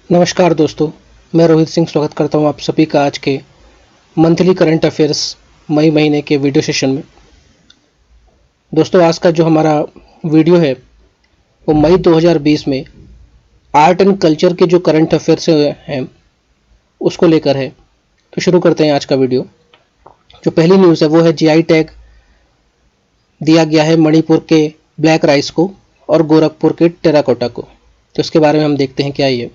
नमस्कार दोस्तों, मैं रोहित सिंह स्वागत करता हूं आप सभी का आज के मंथली करंट अफेयर्स मई महीने के वीडियो सेशन में। दोस्तों, आज का जो हमारा वीडियो है वो मई 2020 में आर्ट एंड कल्चर के जो करंट अफेयर्स हैं उसको लेकर है। तो शुरू करते हैं आज का वीडियो। जो पहली न्यूज़ है वो है जीआई टैग दिया गया है मणिपुर के ब्लैक राइस को और गोरखपुर के टेराकोटा को। तो इसके बारे में हम देखते हैं क्या ये।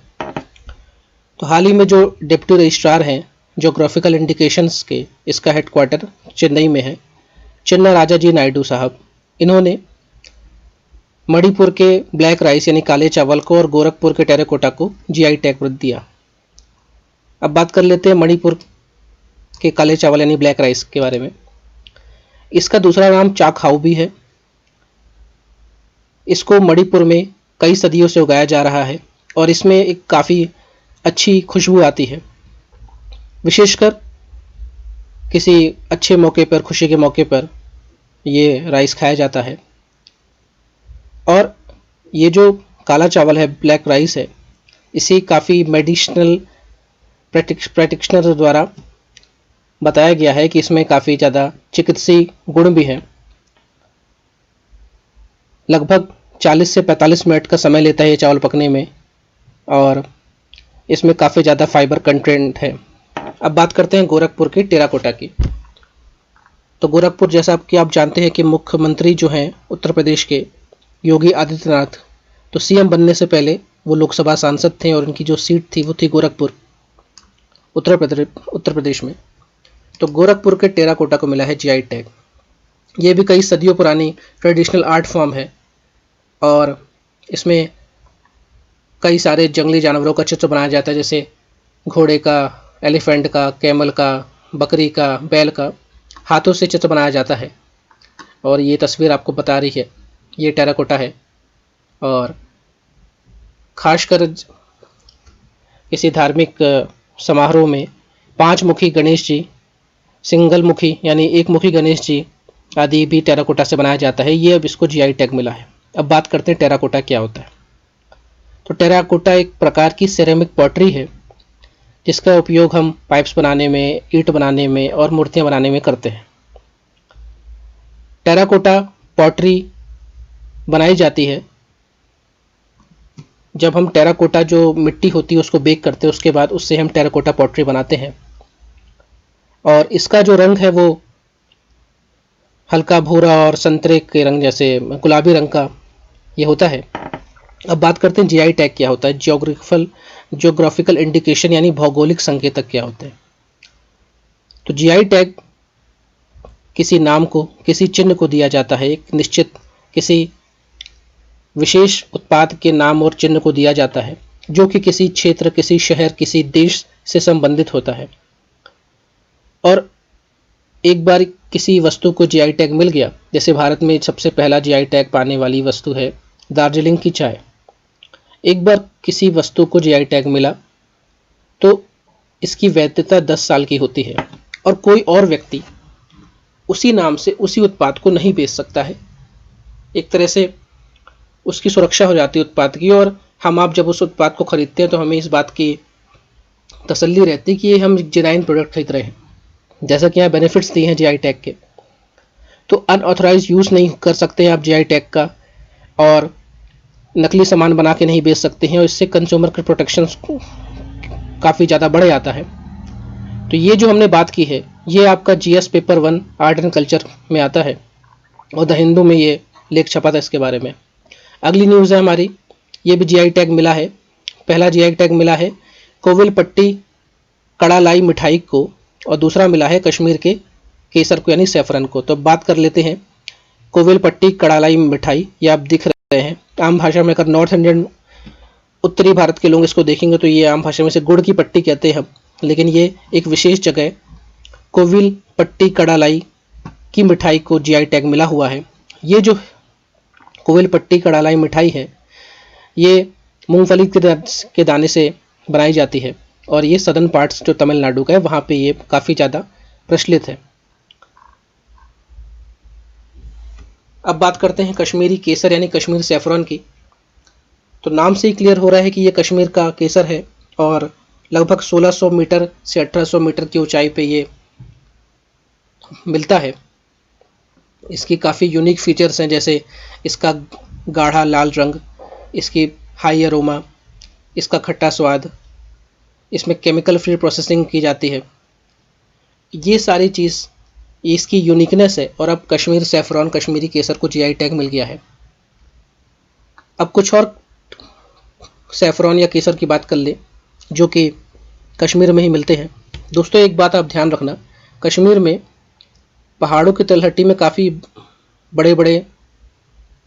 तो हाल ही में जो डिप्टी रजिस्ट्रार हैं जोग्राफिकल इंडिकेशंस के, इसका हेडक्वार्टर चेन्नई में है, चिन्ना राजा जी नायडू साहब, इन्होंने मणिपुर के ब्लैक राइस यानी काले चावल को और गोरखपुर के टेराकोटा को जीआई टैग दिया। अब बात कर लेते हैं मणिपुर के काले चावल यानी ब्लैक राइस के बारे में। इसका दूसरा नाम चाकहाउ भी है। इसको मणिपुर में कई सदियों से उगाया जा रहा है और इसमें एक काफ़ी अच्छी खुशबू आती है। विशेषकर किसी अच्छे मौके पर, खुशी के मौके पर ये राइस खाया जाता है। और ये जो काला चावल है, ब्लैक राइस है, इसे काफ़ी मेडिसिनल प्रैक्टिशनर द्वारा बताया गया है कि इसमें काफ़ी ज़्यादा चिकित्सीय गुण भी हैं। लगभग 40 से 45 मिनट का समय लेता है ये चावल पकने में और इसमें काफ़ी ज़्यादा फाइबर कंटेंट है। अब बात करते हैं गोरखपुर के टेराकोटा की। तो गोरखपुर, जैसा कि आप जानते हैं कि मुख्यमंत्री जो हैं उत्तर प्रदेश के योगी आदित्यनाथ, तो सीएम बनने से पहले वो लोकसभा सांसद थे और उनकी जो सीट थी वो थी गोरखपुर, उत्तर प्रदेश में। तो गोरखपुर के टेराकोटा को मिला है जीआई टैग। ये भी कई सदियों पुरानी ट्रेडिशनल आर्ट फॉर्म है और इसमें कई सारे जंगली जानवरों का चित्र बनाया जाता है, जैसे घोड़े का, एलिफेंट का, कैमल का, बकरी का, बैल का। हाथों से चित्र बनाया जाता है और ये तस्वीर आपको बता रही है ये टेराकोटा है। और खासकर किसी धार्मिक समारोह में 5 मुखी गणेश जी, सिंगल मुखी यानी एक मुखी गणेश जी आदि भी टेराकोटा से बनाया जाता है। ये अब इसको जीआई टैग मिला है। अब बात करते हैं टेराकोटा क्या होता है। तो टेराकोटा एक प्रकार की सेरेमिक पॉटरी है जिसका उपयोग हम पाइप्स बनाने में, ईंट बनाने में और मूर्तियां बनाने में करते हैं। टेराकोटा पॉटरी बनाई जाती है जब हम टेराकोटा जो मिट्टी होती है उसको बेक करते हैं, उसके बाद उससे हम टेराकोटा पॉटरी बनाते हैं। और इसका जो रंग है वो हल्का भूरा और संतरे के रंग जैसे गुलाबी रंग का ये होता है। अब बात करते हैं जीआई टैग क्या होता है। ज्योग्राफिकल इंडिकेशन यानी भौगोलिक संकेतक क्या होते हैं। तो जीआई टैग किसी नाम को, किसी चिन्ह को दिया जाता है। एक निश्चित किसी विशेष उत्पाद के नाम और चिन्ह को दिया जाता है जो कि किसी क्षेत्र, किसी शहर, किसी देश से संबंधित होता है। और एक बार किसी वस्तु को जीआई टैग मिल गया, जैसे भारत में सबसे पहला जीआई टैग पाने वाली वस्तु है दार्जिलिंग की चाय। एक बार किसी वस्तु को जीआई टैग मिला तो इसकी वैधता 10 साल की होती है और कोई और व्यक्ति उसी नाम से उसी उत्पाद को नहीं बेच सकता है। एक तरह से उसकी सुरक्षा हो जाती है उत्पाद की, और हम आप जब उस उत्पाद को खरीदते हैं तो हमें इस बात की तसल्ली रहती है कि ये हम जेन्युइन प्रोडक्ट खरीद रहे हैं। जैसा कि यहाँ बेनिफिट्स दिए हैं जीआई टैग के, तो अनऑथराइज यूज़ नहीं कर सकते हैं आप जीआई टैग का, और नकली सामान बना के नहीं बेच सकते हैं, और इससे कंज्यूमर के प्रोटेक्शन काफ़ी ज़्यादा बढ़ जाता है। तो ये जो हमने बात की है ये आपका GS paper 1 art and culture में आता है और द हिंदू में ये लेख छपा था इसके बारे में। अगली न्यूज़ है हमारी, ये भी जीआई टैग मिला है। पहला जीआई टैग मिला है कोविलपट्टी कड़ालाई मिठाई को और दूसरा मिला है कश्मीर के केसर को यानी सैफरन को। तो बात कर लेते हैं कोविलपट्टी कड़ालाई मिठाई। ये आप दिख रहे हैं। आम भाषा में अगर नॉर्थ इंडियन, उत्तरी भारत के लोग इसको देखेंगे तो ये आम भाषा में से गुड़ की पट्टी कहते हैं हम, लेकिन ये एक विशेष जगह कोविलपट्टी कड़ालाई की मिठाई को जीआई टैग मिला हुआ है। ये जो कोविलपट्टी कड़ालाई मिठाई है ये मूंगफली के दाने से बनाई जाती है और ये सदर्न पार्ट्स जो तमिलनाडु का है वहाँ पे ये काफ़ी ज़्यादा प्रचलित है। अब बात करते हैं कश्मीरी केसर यानी कश्मीर सैफरन की। तो नाम से ही क्लियर हो रहा है कि ये कश्मीर का केसर है और लगभग 1600 मीटर से 1800 मीटर की ऊंचाई पे ये मिलता है। इसकी काफ़ी यूनिक फीचर्स हैं, जैसे इसका गाढ़ा लाल रंग, इसकी हाई अरोमा, इसका खट्टा स्वाद, इसमें केमिकल फ्री प्रोसेसिंग की जाती है। ये सारी चीज़ इसकी यूनिकनेस है। और अब कश्मीर सैफरॉन कश्मीरी केसर को जीआई टैग मिल गया है। अब कुछ और सैफरॉन या केसर की बात कर ले जो कि कश्मीर में ही मिलते हैं। दोस्तों एक बात आप ध्यान रखना, कश्मीर में पहाड़ों की तलहटी में काफ़ी बड़े बड़े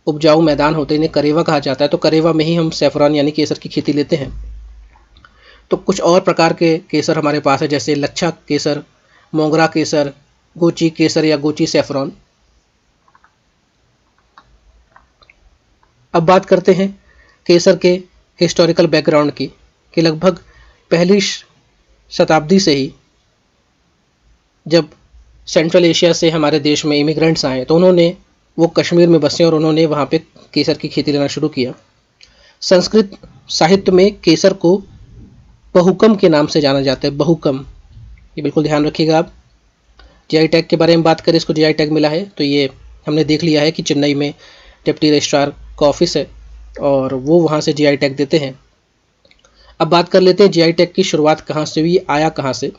उपजाऊ मैदान होते हैं, इन्हें करेवा कहा जाता है। तो करेवा में ही हम सैफरॉन यानी केसर की खेती लेते हैं। तो कुछ और प्रकार के केसर हमारे पास है, जैसे लच्छा केसर, मोगरा केसर, गोची केसर या गोची सैफरॉन। अब बात करते हैं केसर के हिस्टोरिकल बैकग्राउंड की, कि लगभग पहली शताब्दी से ही जब सेंट्रल एशिया से हमारे देश में इमिग्रेंट्स आए तो वो कश्मीर में बसे और उन्होंने वहाँ पे केसर की खेती लेना शुरू किया। संस्कृत साहित्य में केसर को बहुकम के नाम से जाना जाता है। बहुकम, ये बिल्कुल ध्यान रखिएगा आप। जीआई टैग के बारे में बात करें, इसको जीआई टैग मिला है तो ये हमने देख लिया है कि चेन्नई में डिप्टी रजिस्ट्रार का ऑफिस है और वो वहाँ से जीआई टैग देते हैं। अब बात कर लेते हैं जीआई टैग की शुरुआत कहाँ से हुई, आया कहाँ से।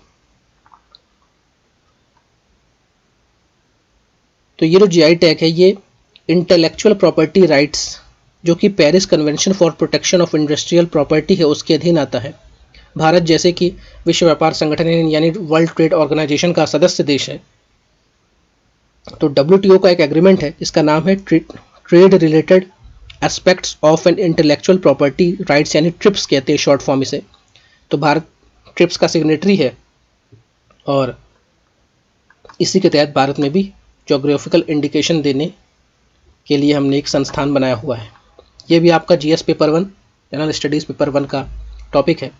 तो ये जो जीआई टैग है ये इंटेलेक्चुअल प्रॉपर्टी राइट्स, जो कि Paris convention for protection of industrial property है, उसके अधीन आता है। भारत जैसे कि विश्व व्यापार संगठन यानी वर्ल्ड ट्रेड ऑर्गेनाइजेशन का सदस्य देश है, तो डब्ल्यूटीओ का एक एग्रीमेंट है, इसका नाम है trade related aspects of an intellectual property rights, यानी ट्रिप्स कहते हैं शॉर्ट फॉर्म इसे। तो भारत ट्रिप्स का सिग्नेटरी है और इसी के तहत भारत में भी ज्योग्राफिकल इंडिकेशन देने के लिए हमने एक संस्थान बनाया हुआ है। ये भी आपका GS paper 1 general studies paper 1 का टॉपिक है।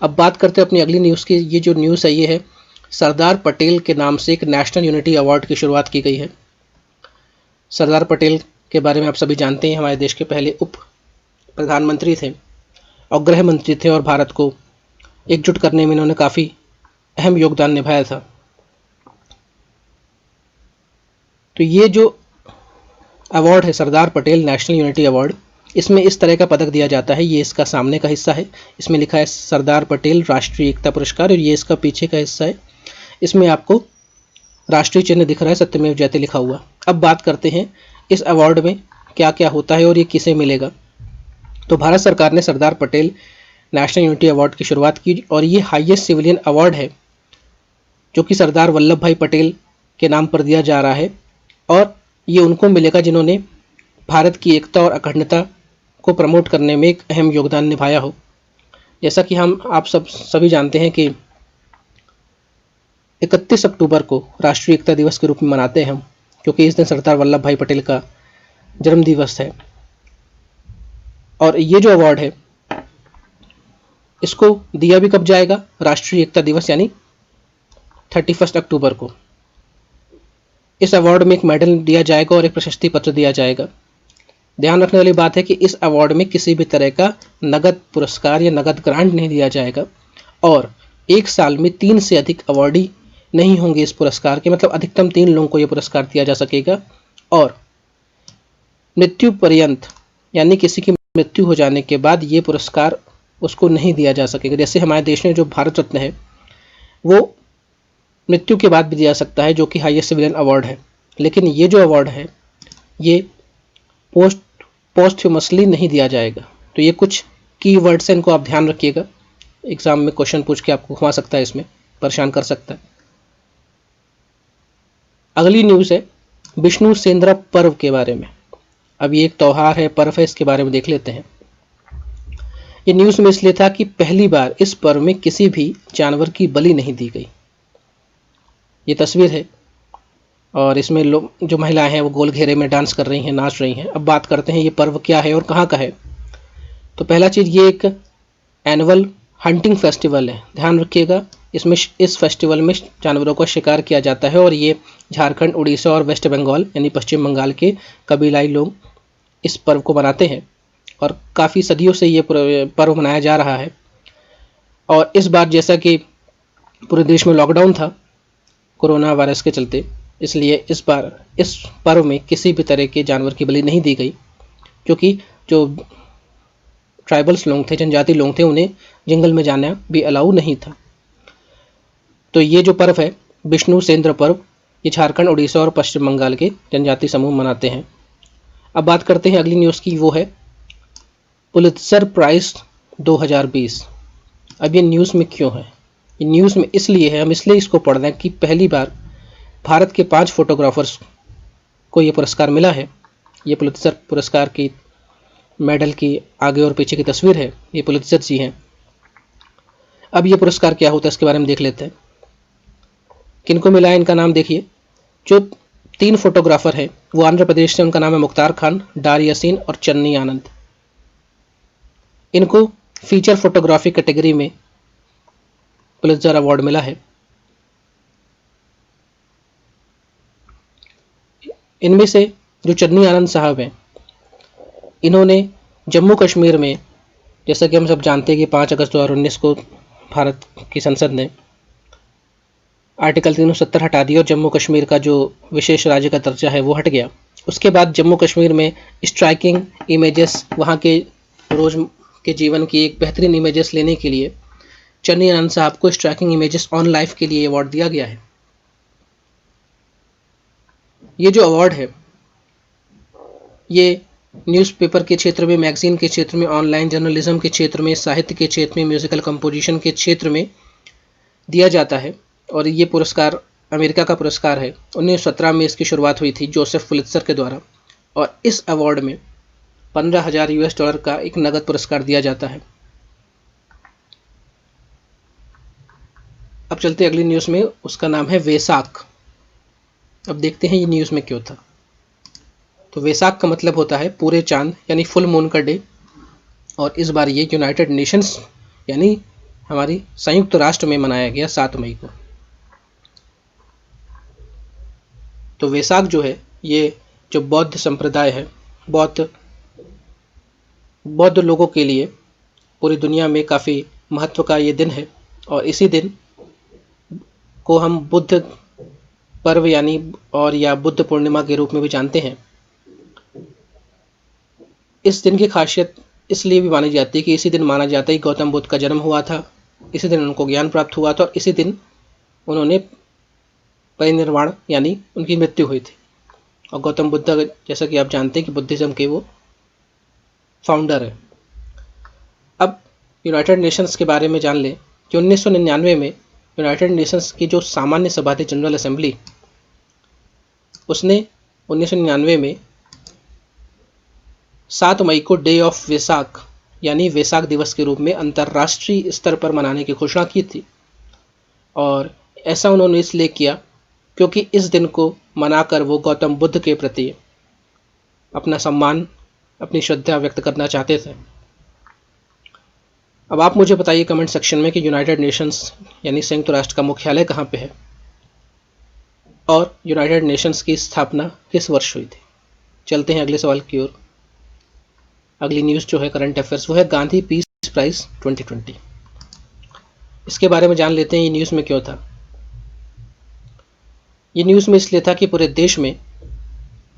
अब बात करते हैं अपनी अगली न्यूज़ की। ये जो न्यूज़ है ये है सरदार पटेल के नाम से एक नेशनल यूनिटी अवार्ड की शुरुआत की गई है। सरदार पटेल के बारे में आप सभी जानते हैं, हमारे देश के पहले उप प्रधानमंत्री थे और गृह मंत्री थे और भारत को एकजुट करने में इन्होंने काफ़ी अहम योगदान निभाया था। तो ये जो अवार्ड है Sardar Patel national unity award, इसमें इस तरह का पदक दिया जाता है। ये इसका सामने का हिस्सा है, इसमें लिखा है सरदार पटेल राष्ट्रीय एकता पुरस्कार, और ये इसका पीछे का हिस्सा है, इसमें आपको राष्ट्रीय चिन्ह दिख रहा है सत्यमेव जयते लिखा हुआ। अब बात करते हैं इस अवार्ड में क्या क्या होता है और ये किसे मिलेगा। तो भारत सरकार ने Sardar Patel national unity award की शुरुआत की और ये हाईएस्ट सिविलियन अवार्ड है जो कि सरदार वल्लभ भाई पटेल के नाम पर दिया जा रहा है। और ये उनको मिलेगा जिन्होंने भारत की एकता और अखंडता को प्रमोट करने में एक अहम योगदान निभाया हो। जैसा कि आप सभी जानते हैं कि 31 अक्टूबर को राष्ट्रीय एकता दिवस के रूप में मनाते हैं हम, क्योंकि इस दिन सरदार वल्लभ भाई पटेल का जन्म दिवस है। और ये जो अवार्ड है इसको दिया भी कब जाएगा, राष्ट्रीय एकता दिवस यानी 31 अक्टूबर को। इस अवार्ड में एक मेडल दिया जाएगा और एक प्रशस्ति पत्र दिया जाएगा। ध्यान रखने वाली बात है कि इस अवार्ड में किसी भी तरह का नगद पुरस्कार या नगद ग्रांट नहीं दिया जाएगा और एक साल में 3 से अधिक अवार्डी नहीं होंगे इस पुरस्कार के, मतलब अधिकतम 3 लोगों को यह पुरस्कार दिया जा सकेगा। और मृत्यु पर्यंत यानी किसी की मृत्यु हो जाने के बाद ये पुरस्कार उसको नहीं दिया जा सकेगा। जैसे हमारे देश में जो भारत रत्न है वो मृत्यु के बाद भी दिया सकता है, जो कि हाईएस्ट सिविलियन अवार्ड है, लेकिन ये जो अवार्ड है ये पोस्टह्यूमसली नहीं दिया जाएगा। तो ये कुछ की वर्ड्स हैं, इनको आप ध्यान रखिएगा, एग्जाम में क्वेश्चन पूछ के आपको घुमा सकता है, इसमें परेशान कर सकता है। अगली न्यूज़ है विष्णु सेंद्रा पर्व के बारे में। अब ये एक त्यौहार है, पर्व है, इसके बारे में देख लेते हैं। ये न्यूज़ में इसलिए था कि पहली बार इस पर्व में किसी भी जानवर की बलि नहीं दी गई। ये तस्वीर है और इसमें लोग जो महिलाएं हैं वो गोल घेरे में डांस कर रही हैं, नाच रही हैं। अब बात करते हैं ये पर्व क्या है और कहाँ का है। तो पहला चीज़ ये एक एनुअल हंटिंग फेस्टिवल है, ध्यान रखिएगा। इस फेस्टिवल में जानवरों का शिकार किया जाता है और ये झारखंड, उड़ीसा और वेस्ट बंगाल यानी पश्चिम बंगाल के कबीलाई लोग इस पर्व को मनाते हैं और काफ़ी सदियों से ये पर्व मनाया जा रहा है। और इस बार जैसा कि पूरे देश में लॉकडाउन था कोरोना वायरस के चलते, इसलिए इस बार इस पर्व में किसी भी तरह के जानवर की बलि नहीं दी गई, क्योंकि जो ट्राइबल्स लोग थे, जनजाति लोग थे, उन्हें जंगल में जाना भी अलाउ नहीं था। तो ये जो पर्व है विष्णु सेंद्र पर्व, ये झारखंड, उड़ीसा और पश्चिम बंगाल के जनजाति समूह मनाते हैं। अब बात करते हैं अगली न्यूज़ की, वो है पुलित्जर प्राइज 2020। अब ये न्यूज़ में क्यों है? ये न्यूज़ में इसलिए है, हम इसलिए इसको पढ़ रहे हैं कि पहली बार भारत के 5 फोटोग्राफर्स को ये पुरस्कार मिला है। ये पुलित्जर पुरस्कार की मेडल की आगे और पीछे की तस्वीर है, ये पुलित्जर जी हैं। अब ये पुरस्कार क्या होता है इसके बारे में देख लेते हैं। किनको मिला है इनका नाम देखिए। जो 3 फोटोग्राफर हैं वो आंध्र प्रदेश से, उनका नाम है मुख्तार खान, डार यासीन और चन्नी आनंद। इनको फीचर फोटोग्राफी कैटेगरी में पुलित्जर अवार्ड मिला है। इनमें से जो चन्नी आनंद साहब हैं, इन्होंने जम्मू कश्मीर में, जैसा कि हम सब जानते हैं कि 5 अगस्त 2019 को भारत की संसद ने आर्टिकल 370 हटा दिया और जम्मू कश्मीर का जो विशेष राज्य का दर्जा है वो हट गया। उसके बाद जम्मू कश्मीर में स्ट्राइकिंग इमेजेस, वहाँ के रोज़ के जीवन की एक बेहतरीन इमेजेस लेने के लिए चन्नी आनंद साहब को स्ट्राइकिंग इमेजेस ऑन लाइफ के लिए अवार्ड दिया गया है। ये जो अवार्ड है ये न्यूज़पेपर के क्षेत्र में, मैगजीन के क्षेत्र में, ऑनलाइन जर्नलिज्म के क्षेत्र में, साहित्य के क्षेत्र में, म्यूजिकल कंपोजिशन के क्षेत्र में दिया जाता है। और ये पुरस्कार अमेरिका का पुरस्कार है। 1917 में इसकी शुरुआत हुई थी जोसेफ पुलित्जर के द्वारा, और इस अवार्ड में $15,000 का एक नगद पुरस्कार दिया जाता है। अब चलते अगली न्यूज़ में, उसका नाम है वैसाख। अब देखते हैं ये न्यूज़ में क्यों था। तो वैसाख का मतलब होता है पूरे चांद यानी फुल मून का डे, और इस बार ये यूनाइटेड नेशंस यानी हमारी संयुक्त राष्ट्र में मनाया गया 7 मई को। तो वैसाख जो है ये जो बौद्ध संप्रदाय है, बौद्ध लोगों के लिए पूरी दुनिया में काफ़ी महत्व का ये दिन है, और इसी दिन को हम बुद्ध पर्व यानी और या बुद्ध पूर्णिमा के रूप में भी जानते हैं। इस दिन की खासियत इसलिए भी मानी जाती है कि इसी दिन माना जाता है कि गौतम बुद्ध का जन्म हुआ था, इसी दिन उनको ज्ञान प्राप्त हुआ था, और इसी दिन उन्होंने परिनिर्वाण यानी उनकी मृत्यु हुई थी। और गौतम बुद्ध, जैसा कि आप जानते हैं कि बुद्धिज़्म के वो फाउंडर है। अब यूनाइटेड नेशंस के बारे में जान लें कि 1999 में यूनाइटेड नेशंस की जो सामान्य सभा थी, जनरल असेंबली, उसने 1999 में 7 मई को डे ऑफ वैसाख यानी वैसाख दिवस के रूप में अंतर्राष्ट्रीय स्तर पर मनाने की घोषणा की थी। और ऐसा उन्होंने इसलिए किया क्योंकि इस दिन को मनाकर वो गौतम बुद्ध के प्रति अपना सम्मान, अपनी श्रद्धा व्यक्त करना चाहते थे। अब आप मुझे बताइए कमेंट सेक्शन में कि यूनाइटेड नेशंस यानी संयुक्त राष्ट्र का मुख्यालय कहाँ पे है, और यूनाइटेड नेशंस की स्थापना किस वर्ष हुई थी। चलते हैं अगले सवाल की ओर। अगली न्यूज़ जो है करंट अफेयर्स, वो है गांधी पीस प्राइज़ 2020। इसके बारे में जान लेते हैं ये न्यूज़ में क्यों था। ये न्यूज़ में इसलिए था कि पूरे देश में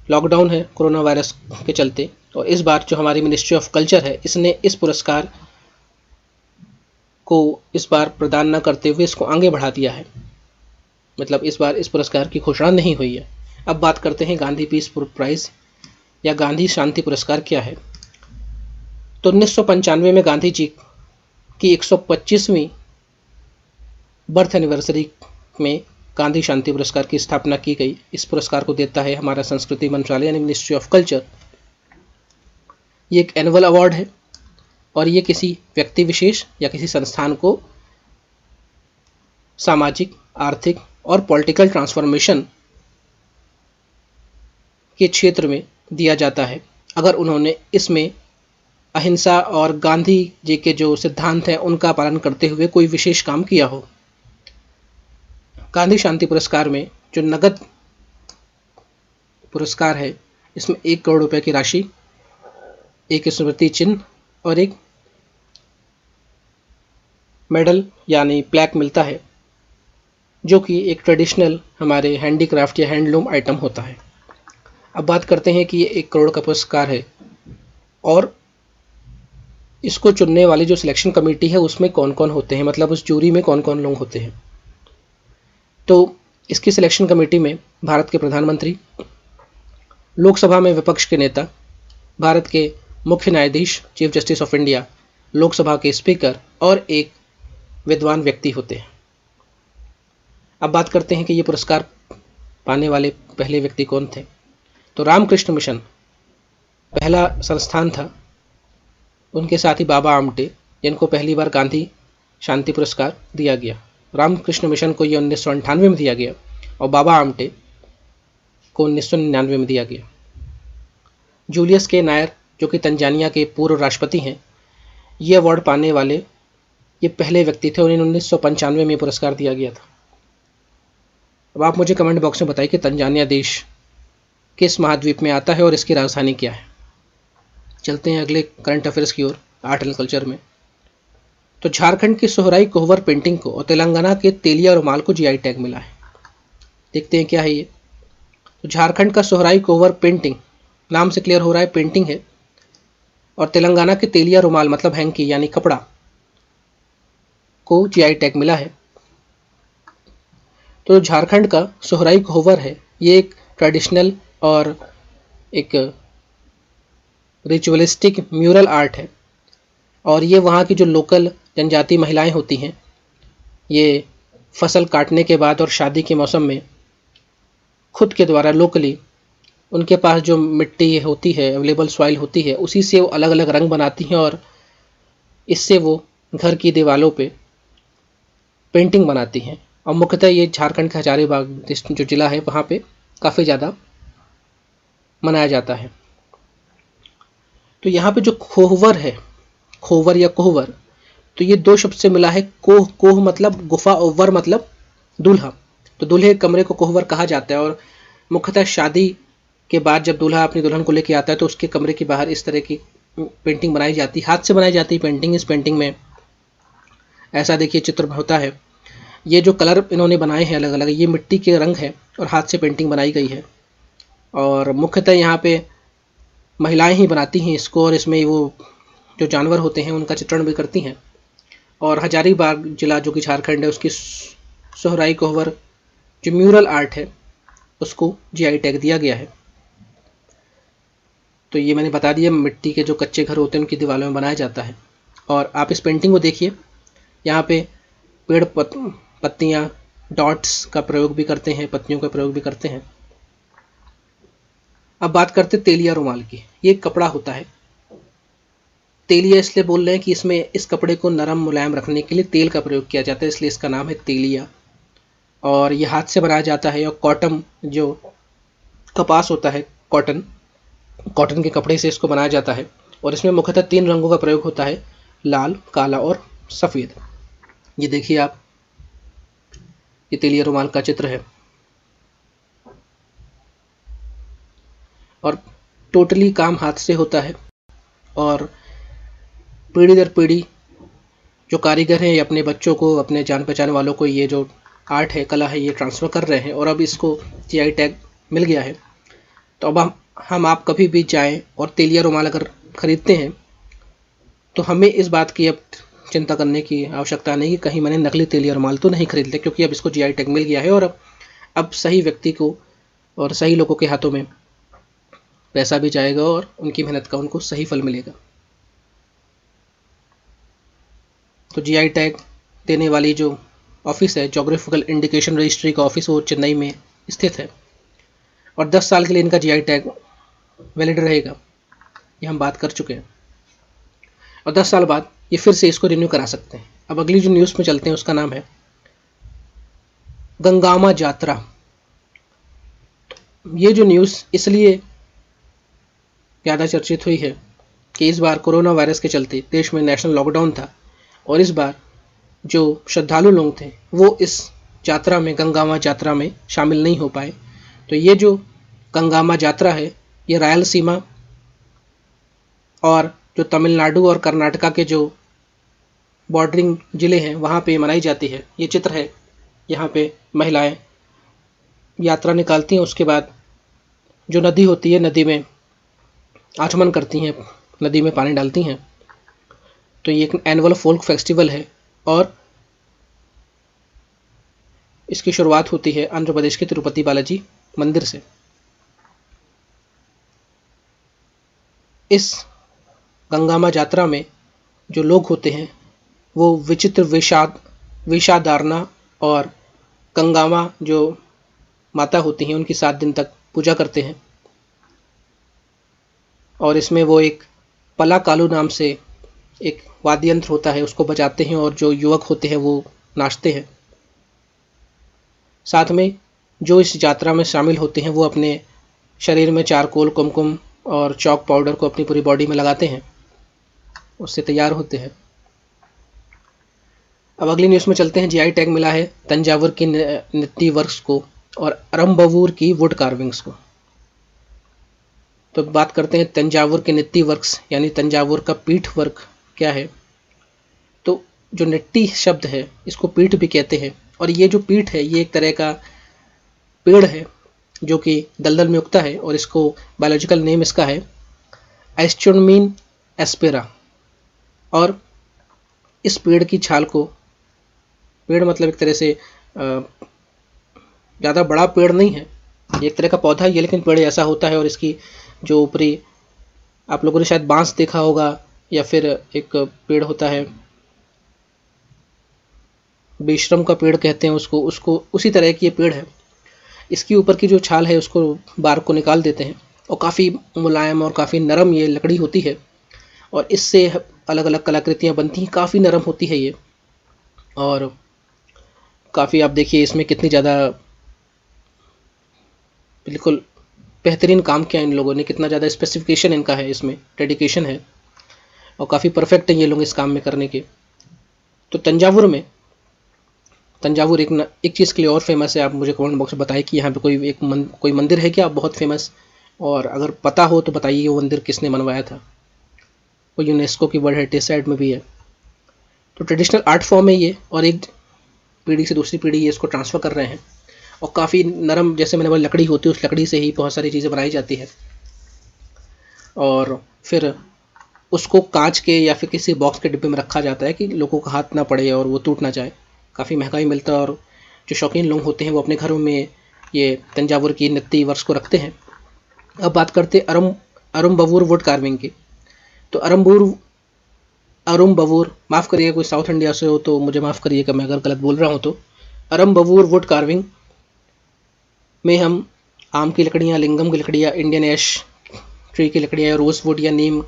लॉकडाउन है कोरोना वायरस के चलते, और इस बार जो हमारी मिनिस्ट्री ऑफ कल्चर है, इसने इस पुरस्कार को इस बार प्रदान न करते हुए इसको आगे बढ़ा दिया है। मतलब इस बार इस पुरस्कार की घोषणा नहीं हुई है। अब बात करते हैं गांधी पीस प्राइज़ या गांधी शांति पुरस्कार क्या है। तो 1995 में गांधी जी की 125वीं बर्थ एनिवर्सरी में गांधी शांति पुरस्कार की स्थापना की गई। इस पुरस्कार को देता है हमारा संस्कृति मंत्रालय यानी मिनिस्ट्री ऑफ कल्चर। ये एक एनुअल अवार्ड है, और ये किसी व्यक्ति विशेष या किसी संस्थान को सामाजिक, आर्थिक और पॉलिटिकल ट्रांसफॉर्मेशन के क्षेत्र में दिया जाता है अगर उन्होंने इसमें अहिंसा और गांधी जी के जो सिद्धांत हैं उनका पालन करते हुए कोई विशेष काम किया हो। गांधी शांति पुरस्कार में जो नगद पुरस्कार है, इसमें 1 करोड़ रुपए की राशि, एक स्मृति चिन्ह और एक मेडल यानी प्लैक मिलता है, जो कि एक ट्रेडिशनल हमारे हैंडीक्राफ्ट या हैंडलूम आइटम होता है। अब बात करते हैं कि ये 1 करोड़ का पुरस्कार है और इसको चुनने वाली जो सिलेक्शन कमेटी है उसमें कौन कौन होते हैं, मतलब उस जूरी में कौन कौन लोग होते हैं। तो इसकी सिलेक्शन कमेटी में भारत के प्रधानमंत्री, लोकसभा में विपक्ष के नेता, भारत के मुख्य न्यायाधीश chief justice of India, Lok Sabha के स्पीकर और एक विद्वान व्यक्ति होते हैं। अब बात करते हैं कि ये पुरस्कार पाने वाले पहले व्यक्ति कौन थे। तो रामकृष्ण मिशन पहला संस्थान था, उनके साथ ही बाबा आमटे, जिनको पहली बार गांधी शांति पुरस्कार दिया गया। रामकृष्ण मिशन को ये 1998 में दिया गया और बाबा आमटे को 1999 में दिया गया। जूलियस के नायर, जो कि तंजानिया के पूर्व राष्ट्रपति हैं, ये अवार्ड पाने वाले ये पहले व्यक्ति थे, उन्हें 1995 में पुरस्कार दिया गया था। अब आप मुझे कमेंट बॉक्स में बताइए कि तंजानिया देश किस महाद्वीप में आता है और इसकी राजधानी क्या है। चलते हैं अगले करंट अफेयर्स की ओर, आर्ट एंड कल्चर में। तो झारखंड की सोहराई कोहबर पेंटिंग को और तेलंगाना के तेलिया रुमाल को जीआई टैग मिला है। देखते हैं क्या है ये। तो झारखंड का सोहराई कोहबर पेंटिंग, नाम से क्लियर हो रहा है पेंटिंग है, और तेलंगाना के तेलिया रुमाल मतलब हैंकी यानी कपड़ा को जीआई टैग मिला है। तो झारखंड का सोहराई कोहबर है, ये एक ट्रेडिशनल और एक रिचुअलिस्टिक म्यूरल आर्ट है, और ये वहाँ की जो लोकल जनजाति महिलाएं होती हैं, ये फसल काटने के बाद और शादी के मौसम में खुद के द्वारा लोकली उनके पास जो मिट्टी होती है, अवेलेबल सॉइल होती है, उसी से वो अलग अलग रंग बनाती हैं और इससे वो घर की दीवारों पे पेंटिंग बनाती हैं। और मुख्यतः ये झारखंड के हजारीबाग जो जिला है वहाँ पे काफ़ी ज़्यादा मनाया जाता है। तो यहाँ पे जो खोहवर है, खोवर या कोहवर, तो ये 2 शब्द से मिला है। कोह, कोह मतलब गुफा और वर मतलब दूल्हा। तो दूल्हे के कमरे को कोहवर कहा जाता है, और मुख्यतः शादी के बाद जब दूल्हा अपनी दुल्हन को लेकर आता है तो उसके कमरे के बाहर इस तरह की पेंटिंग बनाई जाती है, हाथ से बनाई जाती है पेंटिंग। इस पेंटिंग में ऐसा देखिए चित्र होता है, ये जो कलर इन्होंने बनाए हैं अलग अलग, ये मिट्टी के रंग है और हाथ से पेंटिंग बनाई गई है, और मुख्यतः यहाँ पे महिलाएं ही बनाती हैं इसको, और इसमें वो जो जानवर होते हैं उनका चित्रण भी करती हैं। और हजारीबाग जिला जो कि झारखंड है, उसकी सोहराई कोहवर जो म्यूरल आर्ट है उसको जीआई टैग दिया गया है। तो ये मैंने बता दिया, मिट्टी के जो कच्चे घर होते हैं उनकी दीवारों में बनाया जाता है। और आप इस पेंटिंग को देखिए, यहाँ पे पेड़ पत्तियाँ डॉट्स का प्रयोग भी करते हैं, पत्तियों का प्रयोग भी करते हैं। अब बात करते हैं तेलिया रुमाल की। ये एक कपड़ा होता है, तेलिया इसलिए बोल रहे हैं कि इसमें इस कपड़े को नरम मुलायम रखने के लिए तेल का प्रयोग किया जाता है, इसलिए इसका नाम है तेलिया। और ये हाथ से बनाया जाता है, और कॉटन जो कपास होता है, कॉटन के कपड़े से इसको बनाया जाता है। और इसमें मुख्यतः 3 रंगों का प्रयोग होता है, लाल, काला और सफ़ेद। ये देखिए आप, ये तेलिया रुमाल का चित्र है, और टोटली काम हाथ से होता है, और पीढ़ी दर पीढ़ी जो कारीगर हैं ये अपने बच्चों को, अपने जान पहचान वालों को ये जो आर्ट है, कला है, ये ट्रांसफ़र कर रहे हैं, और अब इसको जीआई टैग मिल गया है। तो अब हम आप कभी भी जाएं और तेलिया रुमाल अगर ख़रीदते हैं तो हमें इस बात की अब चिंता करने की आवश्यकता नहीं कि कहीं मैंने नकली तेलिया रुमाल तो नहीं खरीद लिया, क्योंकि अब इसको जीआई टैग मिल गया है, और अब सही व्यक्ति को और सही लोगों के हाथों में पैसा भी जाएगा और उनकी मेहनत का उनको सही फल मिलेगा। तो जीआई टैग देने वाली जो ऑफिस है, जोग्राफिकल इंडिकेशन रजिस्ट्री का ऑफिस, वो चेन्नई में स्थित है, और 10 साल के लिए इनका जीआई टैग वैलिड रहेगा, ये हम बात कर चुके हैं। और 10 साल बाद ये फिर से इसको रिन्यू करा सकते हैं। अब अगली जो न्यूज़ में चलते हैं उसका नाम है गंगामा यात्रा। ये जो न्यूज़ इसलिए ज़्यादा चर्चित हुई है कि इस बार कोरोना वायरस के चलते देश में नेशनल लॉकडाउन था, और इस बार जो श्रद्धालु लोग थे वो इस यात्रा में, गंगामा यात्रा में शामिल नहीं हो पाए। तो ये जो गंगामा यात्रा है, ये रायलसीमा और जो तमिलनाडु और कर्नाटका के जो बॉर्डरिंग ज़िले हैं वहाँ पे मनाई जाती है। ये चित्र है, यहाँ पे महिलाएं यात्रा निकालती हैं, उसके बाद जो नदी होती है नदी में आचमन करती हैं, नदी में पानी डालती हैं। तो ये एक एनुअल फोल्क फेस्टिवल है और इसकी शुरुआत होती है आंध्र प्रदेश के तिरुपति बालाजी मंदिर से। इस गंगामा यात्रा में जो लोग होते हैं वो विचित्र वेशधारणा और गंगामा जो माता होती हैं उनकी 7 दिन तक पूजा करते हैं। और इसमें वो एक पला कालू नाम से एक वाद्य यंत्र होता है, उसको बजाते हैं और जो युवक होते हैं वो नाचते हैं। साथ में जो इस यात्रा में शामिल होते हैं वो अपने शरीर में चारकोल, कुमकुम और चॉक पाउडर को अपनी पूरी बॉडी में लगाते हैं, उससे तैयार होते हैं। अब अगली न्यूज़ में चलते हैं। जीआई टैग मिला है तंजावुर की नृत्य वर्क्स को और अरम्बवूर की वुड कार्विंग्स को। तो बात करते हैं तंजावुर के नित्ती वर्क्स यानी तंजावुर का पीठ वर्क क्या है। तो जो निट्टी शब्द है इसको पीठ भी कहते हैं और ये जो पीठ है ये एक तरह का पेड़ है जो कि दलदल में उगता है और इसको बायोलॉजिकल नेम इसका है एस्ट्रोनमीन एस्पेरा। और इस पेड़ की छाल को, पेड़ मतलब एक तरह से ज़्यादा बड़ा पेड़ नहीं है, ये एक तरह का पौधा ही है लेकिन पेड़ ऐसा होता है। और इसकी जो ऊपरी, आप लोगों ने शायद बांस देखा होगा या फिर एक पेड़ होता है बेशरम का पेड़ कहते हैं उसको, उसी तरह की ये पेड़ है। इसकी ऊपर की जो छाल है उसको, बार्क को निकाल देते हैं और काफ़ी मुलायम और काफ़ी नरम ये लकड़ी होती है और इससे अलग अलग कलाकृतियाँ बनती हैं। काफ़ी नरम होती है ये और काफ़ी, आप देखिए इसमें कितनी ज़्यादा बिल्कुल बेहतरीन काम किया इन लोगों ने, कितना ज़्यादा स्पेसिफिकेशन इनका है, इसमें डेडिकेशन है और काफ़ी परफेक्ट है ये लोग इस काम में करने के। तो तंजावुर एक चीज़ के लिए और फेमस है। आप मुझे कमेंट बॉक्स में बताइए कि यहाँ पे कोई मंदिर है क्या बहुत फेमस, और अगर पता हो तो बताइए वो मंदिर किसने बनवाया था। वो यूनेस्को की वर्ल्ड हेरिटेज साइट में भी है। तो ट्रेडिशनल आर्ट फॉर्म है ये और एक पीढ़ी से दूसरी पीढ़ी ये इसको ट्रांसफ़र कर रहे हैं और काफ़ी नरम, जैसे मैंने बोला लकड़ी होती है, उस लकड़ी से ही बहुत सारी चीज़ें बनाई जाती है और फिर उसको कांच के या फिर किसी बॉक्स के डिब्बे में रखा जाता है कि लोगों का हाथ ना पड़े और वो टूट ना जाए। काफ़ी महंगा ही मिलता है और जो शौकीन लोग होते हैं वो अपने घरों में ये तंजावुर की नृत्य वर्क्स को रखते हैं। अब बात करते हैं अरुम्बवूर वुड कार्विंग की। तो अरुम्बवूर, माफ़ करिएगा कोई साउथ इंडिया से हो तो मुझे माफ़ करिएगा मैं अगर गलत बोल रहा हूँ तो। अरुम्बवूर वुड कार्विंग में हम आम की लकड़ियाँ, लिंगम की लकड़ियाँ, इंडियन ऐश ट्री की लकड़ियाँ या रोज़वुड या नीम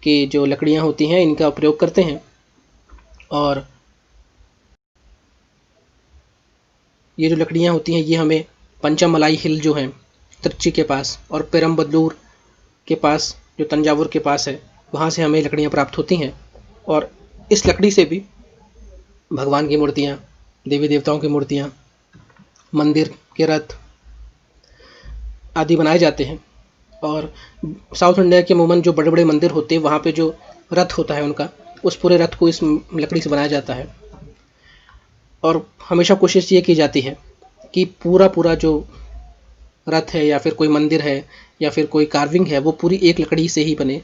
की जो लकड़ियाँ होती हैं इनका प्रयोग करते हैं। और ये जो लकड़ियाँ होती हैं ये हमें पंचामलाई हिल जो है त्रिची के पास और पेरम्बदूर के पास, जो तंजावुर के पास है, वहाँ से हमें लकड़ियाँ प्राप्त होती हैं। और इस लकड़ी से भी भगवान की मूर्तियाँ, देवी देवताओं की मूर्तियाँ, मंदिर के रथ आदि बनाए जाते हैं। और साउथ इंडिया के अमूमन जो बड़े बड़े मंदिर होते हैं वहाँ पे जो रथ होता है उनका, उस पूरे रथ को इस लकड़ी से बनाया जाता है। और हमेशा कोशिश ये की जाती है कि पूरा पूरा जो रथ है या फिर कोई मंदिर है या फिर कोई कार्विंग है वो पूरी एक लकड़ी से ही बने,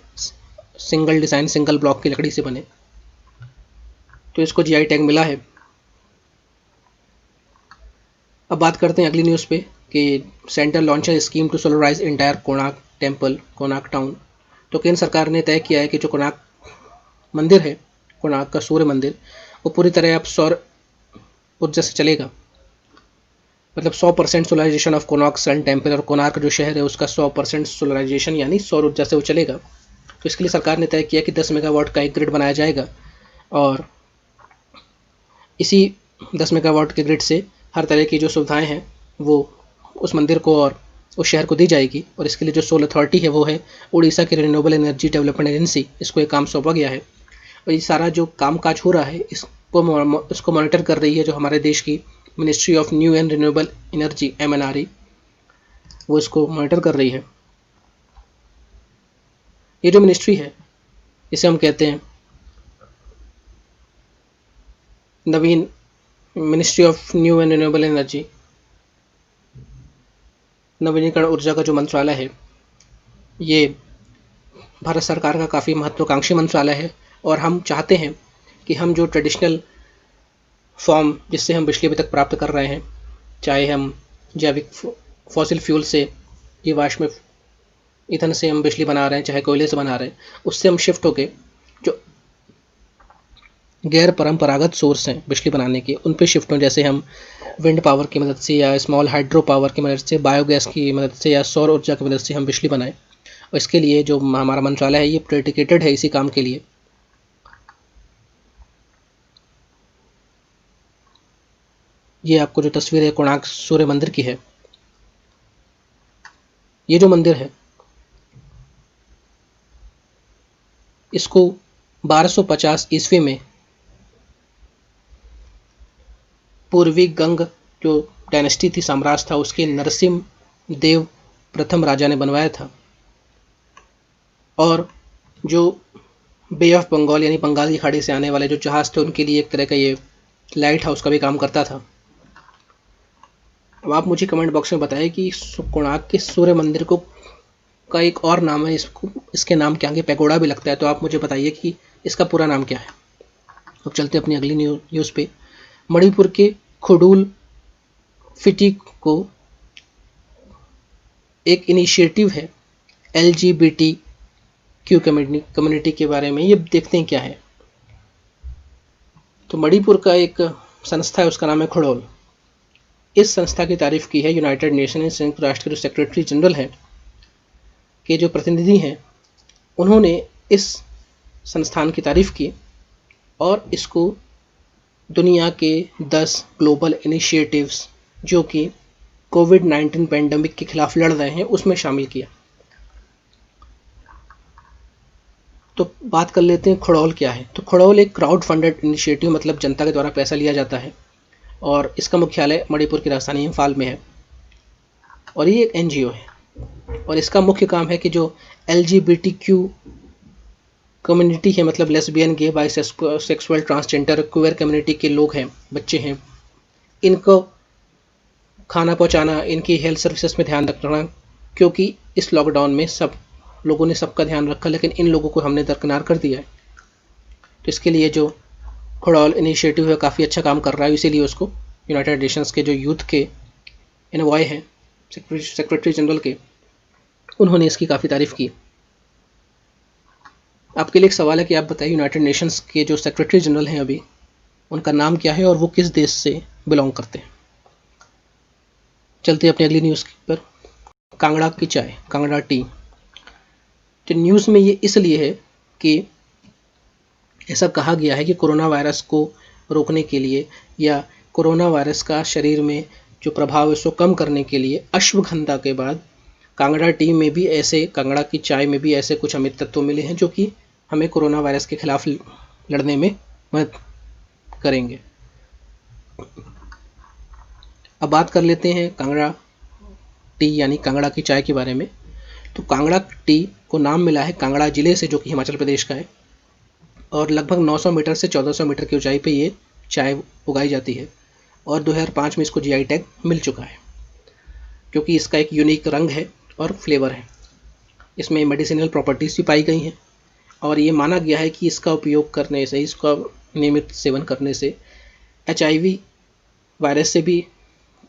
सिंगल डिज़ाइन, सिंगल ब्लॉक की लकड़ी से बने। तो इसको जीआई टैग मिला है। अब बात करते हैं अगली न्यूज़ पे कि centre launcher scheme to solarise entire Konark temple, Konark town. तो केंद्र सरकार ने तय किया है कि जो कोणार्क मंदिर है, कोणार्क का सूर्य मंदिर, वो पूरी तरह अब सौर ऊर्जा से चलेगा। मतलब 100% solarisation of Konark sun temple, और कोणार्क जो शहर है उसका 100% सोलराइजेशन यानी सौर ऊर्जा से वो चलेगा। तो इसके लिए सरकार ने तय किया कि 10 मेगावाट का एक ग्रिड बनाया जाएगा और इसी 10 मेगावाट के ग्रिड से हर तरह की जो सुविधाएं हैं वो उस मंदिर को और उस शहर को दी जाएगी। और इसके लिए जो सोल अथॉरिटी है वो है उड़ीसा की रिन्यूएबल एनर्जी डेवलपमेंट एजेंसी, इसको एक काम सौंपा गया है। और ये सारा जो काम काज हो रहा है इसको मॉनिटर कर रही है जो हमारे देश की ministry of new and renewable energy MNRE, वो इसको मॉनिटर कर रही है। ये जो मिनिस्ट्री है इसे हम कहते हैं नवीन ministry of new and renewable energy, नवीनीकरण ऊर्जा का जो मंत्रालय है, ये भारत सरकार का काफ़ी महत्वाकांक्षी मंत्रालय है। और हम चाहते हैं कि हम जो ट्रेडिशनल फॉर्म जिससे हम बिजली अभी तक प्राप्त कर रहे हैं, चाहे हम जैविक फॉसिल फ्यूल से, जीवाश्म ईंधन से हम बिजली बना रहे हैं, चाहे कोयले से बना रहे हैं, उससे हम शिफ्ट होके जो गैर परंपरागत सोर्स हैं बिजली बनाने के, उन पे शिफ्ट हों। जैसे हम विंड पावर की मदद से या स्मॉल हाइड्रो पावर की मदद से, बायोगैस की मदद से या सौर ऊर्जा की मदद से हम बिजली बनाएं। और इसके लिए जो हमारा मंत्रालय है, ये डेडिकेटेड है इसी काम के लिए। ये आपको जो तस्वीर है कोणार्क सूर्य मंदिर की है, ये जो मंदिर है इसको 1250 ईस्वी में पूर्वी गंग जो डायनेस्टी थी, साम्राज्य था, उसके नरसिम्ह देव प्रथम राजा ने बनवाया था। और जो बे ऑफ बंगाल यानी बंगाल की खाड़ी से आने वाले जो जहाज थे, उनके लिए एक तरह का ये लाइट हाउस का भी काम करता था। अब आप मुझे कमेंट बॉक्स में बताएं कि कोणार्क के सूर्य मंदिर को का एक और नाम है, इसको इसके नाम के आगे पैगोडा भी लगता है, तो आप मुझे बताइए कि इसका पूरा नाम क्या है। अब चलते अपनी अगली न्यूज़ पे। मणिपुर के खुडूल फिटी को एक इनिशिएटिव है LGBTQ कम्युनिटी के बारे में, ये देखते हैं क्या है। तो मणिपुर का एक संस्था है, उसका नाम है खुडोल। इस संस्था की तारीफ की है यूनाइटेड नेशन, संयुक्त राष्ट्र के जो सेक्रेटरी जनरल हैं के जो प्रतिनिधि हैं, उन्होंने इस संस्थान की तारीफ की और इसको दुनिया के 10 ग्लोबल इनिशिएटिव्स जो कि कोविड-19 पैंडेमिक के खिलाफ लड़ रहे हैं, उसमें शामिल किया। तो बात कर लेते हैं खुडोल क्या है। तो खुडोल एक क्राउड फंडेड इनिशिएटिव, मतलब जनता के द्वारा पैसा लिया जाता है, और इसका मुख्यालय मणिपुर की राजधानी इम्फाल में है। और ये एक NGO है और इसका मुख्य काम है कि जो LGBTQ कम्युनिटी है, मतलब लेस्बियन, गे, बाइसेक्सुअल, ट्रांसजेंडर, क्वेयर कम्युनिटी के लोग हैं, बच्चे हैं, इनको खाना पहुंचाना, इनकी हेल्थ सर्विसेज में ध्यान रखना। क्योंकि इस लॉकडाउन में सब लोगों ने सबका ध्यान रखा, लेकिन इन लोगों को हमने दरकिनार कर दिया है। तो इसके लिए जो खुडोल इनिशिएटिव है काफ़ी अच्छा काम कर रहा है, इसीलिए उसको यूनाइटेड नेशंस के जो यूथ के एनवॉय हैं, सेक्रेटरी जनरल के, उन्होंने इसकी काफ़ी तारीफ की। आपके लिए एक सवाल है कि आप बताइए यूनाइटेड नेशंस के जो सेक्रेटरी जनरल हैं अभी, उनका नाम क्या है और वो किस देश से बिलोंग करते हैं। चलते हैं अपनी अगली न्यूज़ पर। कांगड़ा की चाय, कांगड़ा टी। तो न्यूज़ में ये इसलिए है कि ऐसा कहा गया है कि कोरोना वायरस को रोकने के लिए या कोरोना वायरस का शरीर में जो प्रभाव है उसको कम करने के लिए अश्वगंधा के बाद कांगड़ा टी में भी ऐसे, कांगड़ा की चाय में भी ऐसे कुछ अमित तत्व मिले हैं जो कि हमें कोरोना वायरस के खिलाफ लड़ने में मदद करेंगे। अब बात कर लेते हैं कांगड़ा टी यानी कांगड़ा की चाय के बारे में। तो कांगड़ा टी को नाम मिला है कांगड़ा जिले से, जो कि हिमाचल प्रदेश का है, और लगभग 900 मीटर से 1400 मीटर की ऊंचाई पे ये चाय उगाई जाती है। और 2005 में इसको GI टैग मिल चुका है, क्योंकि इसका एक यूनिक रंग है और फ्लेवर है। इसमें मेडिसिनल प्रॉपर्टीज़ भी पाई गई हैं और ये माना गया है कि इसका उपयोग करने से, इसका नियमित सेवन करने से HIV वायरस से भी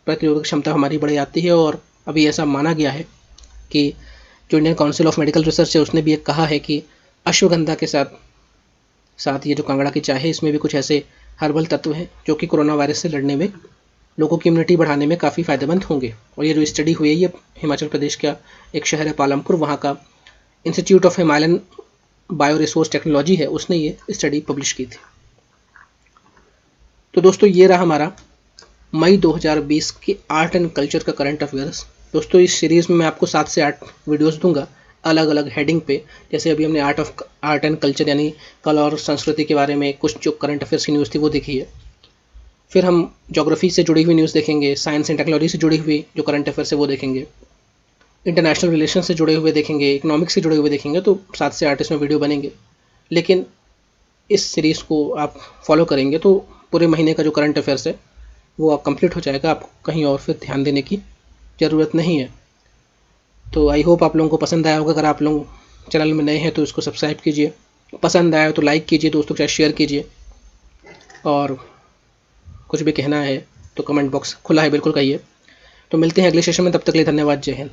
प्रतिरोधक क्षमता हमारी बढ़ जाती है। और अभी ऐसा माना गया है कि जो Indian council of medical research है, उसने भी एक कहा है कि अश्वगंधा के साथ ये जो कांगड़ा की चाय है, इसमें भी कुछ ऐसे हर्बल तत्व हैं जो कि कोरोना वायरस से लड़ने में, लोगों की इम्यूनिटी बढ़ाने में काफ़ी फ़ायदेमंद होंगे। और ये जो स्टडी हुई है, ये हिमाचल प्रदेश का एक शहर है पालमपुर, वहाँ का institute of Himalayan bio resource technology है, उसने ये स्टडी पब्लिश की थी। तो दोस्तों ये रहा हमारा मई 2020 के आर्ट एंड कल्चर का करंट अफेयर्स। दोस्तों इस सीरीज़ में मैं आपको 7 से 8 वीडियोस दूंगा अलग अलग हेडिंग पे। जैसे अभी हमने आर्ट एंड कल्चर यानी कला और संस्कृति के बारे में कुछ जो करंट अफेयर्स की न्यूज़ थी वो देखी है। फिर हम ज्योग्राफी से जुड़ी हुई न्यूज़ देखेंगे, साइंस एंड टेक्नोलॉजी से जुड़ी हुई जो करंट अफेयर्स है वो देखेंगे, इंटरनेशनल रिलेशन से जुड़े हुए देखेंगे, इकोनॉमिक्स से जुड़े हुए देखेंगे। तो 7 से 8 इसमें वीडियो बनेंगे। लेकिन इस सीरीज़ को आप फॉलो करेंगे तो पूरे महीने का जो करंट अफेयर्स है वो अब कंप्लीट हो जाएगा, आपको कहीं और फिर ध्यान देने की ज़रूरत नहीं है। तो आई होप आप लोगों को पसंद आया होगा। अगर आप लोग चैनल में नए हैं तो इसको सब्सक्राइब कीजिए, पसंद आया तो लाइक कीजिए, दोस्तों के साथ शेयर कीजिए, और कुछ भी कहना है तो कमेंट बॉक्स खुला है, बिल्कुल कहिए। तो मिलते हैं अगले सेशन में, तब तक के लिए धन्यवाद, जय हिंद।